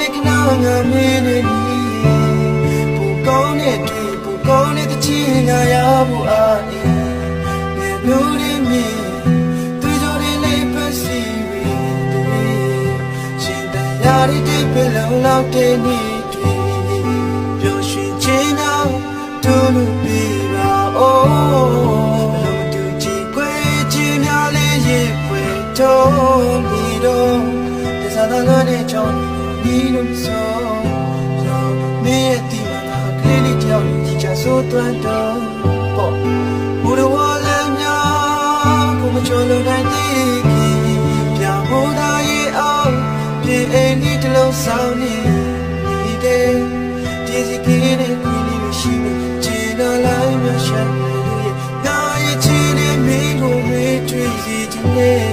နဲ့ခဏငါမင်းနေနီပူကောင်းတဲ့တွေ့ပူကောင်းတဲ့တချင်းငါရဖို့အားနေမျိုးရင်းမြင်တွေ့ကြတဲ့လေးပတ်စီရီတွေရှင်တရားရတဲ့ပြလုံလောက်တဲ့နေ့တွေပျော်ရွှင်ခြင်းတော့တို့လူပြပါအိုးဘလို့တူကြည့်ခွေခြင်းများလေးရေးဖွယ်တော့မိတော့ဒီစားသားတဲ့ချောင်းဒီလိုဆိုတော့မင်းရဲ့ဒီမှာငါကလေးလေးတယောက်ကြီးချဆိုးသွမ်းတော့ပေါ့ဘူတော်လည်းများကိုမချိုးလို့နိုင်သေးခင်ပြောင်းဖို့သာရဲ့အောင်ပြေအိမ်ဒီတလုံးဆောင်နေတယ်ဒီစီကင်းနဲ့ကိုယ်လေးရှိနေချင်တော့လိုက်မရှာလို့ငါရဲ့ချင်တဲ့မင်းကိုမေးတွေ့စီခြင်း